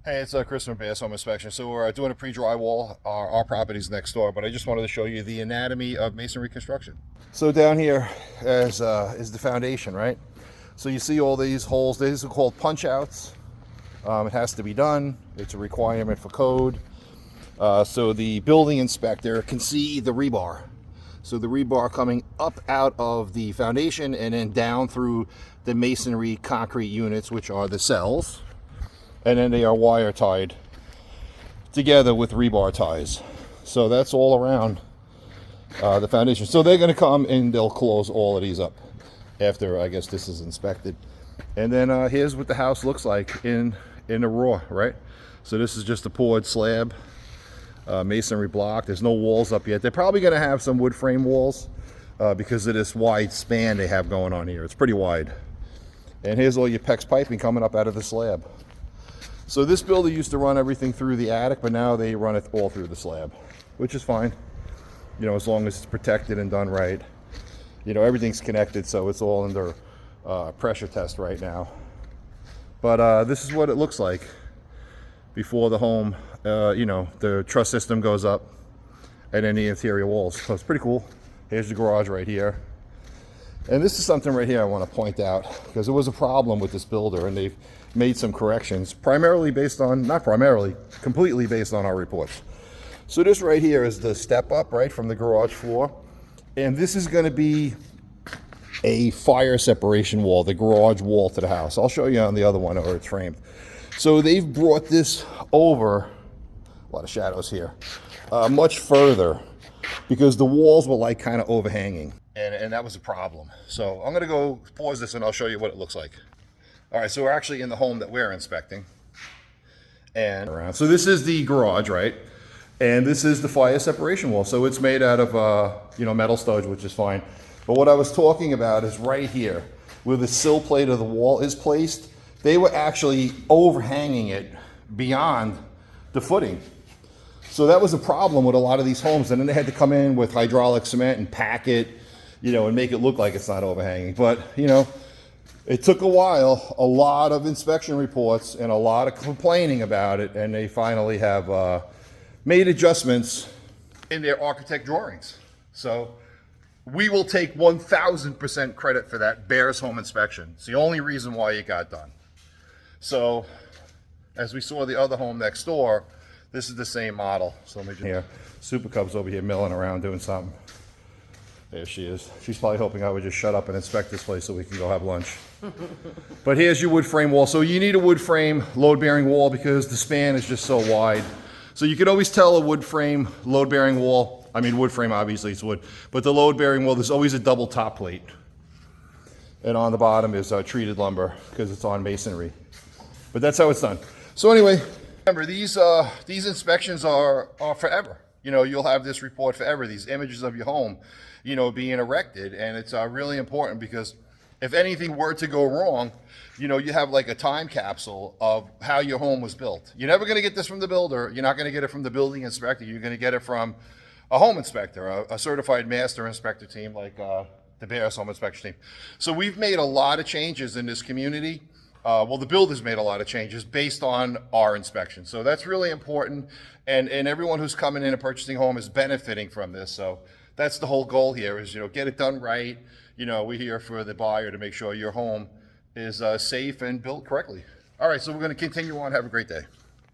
Hey, it's Chris from Bass Home Inspection. So we're doing a pre-drywall. Our property's next door, but I just wanted to show you the anatomy of masonry construction. So down here is the foundation, right? So you see all these holes. These are called punch outs. It has to be done. It's a requirement for code. So the building inspector can see the rebar. So the rebar coming up out of the foundation and then down through the masonry concrete units, which are the cells. And then they are wire tied together with rebar ties. So that's all around the foundation. So they're going to come and they'll close all of these up after, I guess, this is inspected. And then here's what the house looks like in the raw, right? So this is just a poured slab, masonry block. There's no walls up yet. They're probably going to have some wood frame walls because of this wide span they have going on here. It's pretty wide. And here's all your PEX piping coming up out of the slab. So this builder used to run everything through the attic, but now they run it all through the slab, which is fine. You know, as long as it's protected and done right. You know, everything's connected, so it's all under pressure test right now. But this is what it looks like before the home, you know, the truss system goes up and then the interior walls. So it's pretty cool. Here's the garage right here. And this is something right here I want to point out because there was a problem with this builder and they've made some corrections, primarily based on, not primarily, completely based on our reports. So this right here is the step up, right, from the garage floor. And this is going to be a fire separation wall, the garage wall to the house. I'll show you on the other one where it's framed. So they've brought this over, a lot of shadows here, much further because the walls were like kind of overhanging. And that was a problem. So I'm going to go pause this and I'll show you what it looks like. All right, so we're actually in the home that we're inspecting. And around. So this is the garage, right? And this is the fire separation wall. So it's made out of, you know, metal studs, which is fine. But what I was talking about is right here, where the sill plate of the wall is placed. They were actually overhanging it beyond the footing. So that was a problem with a lot of these homes. And then they had to come in with hydraulic cement and pack it, you know, and make it look like it's not overhanging. But, you know, it took a while, a lot of inspection reports and a lot of complaining about it, and they finally have made adjustments in their architect drawings. So we will take 1,000% credit for that Bears home inspection. It's the only reason why it got done. So as we saw the other home next door, this is the same model. So let me just here, Super Cub's over here milling around doing something. There she is. She's probably hoping I would just shut up and inspect this place so we can go have lunch. But here's your wood frame wall. So you need a wood frame load-bearing wall because the span is just so wide. So you can always tell a wood frame load-bearing wall, I mean wood frame obviously it's wood, but the load-bearing wall, there's always a double top plate. And on the bottom is treated lumber because it's on masonry. But that's how it's done. So anyway, remember these inspections are forever. You know, you'll have this report forever, these images of your home, you know, being erected. And it's really important because if anything were to go wrong, you know, you have like a time capsule of how your home was built. You're never going to get this from the builder. You're not going to get it from the building inspector. You're going to get it from a home inspector, a certified master inspector team like the Bears home inspection team. So we've made a lot of changes in this community. Well, the builders made a lot of changes based on our inspection. So that's really important. And everyone who's coming in and purchasing a home is benefiting from this. So that's the whole goal here is, you know, get it done right. You know, we're here for the buyer to make sure your home is safe and built correctly. All right, so we're going to continue on. Have a great day.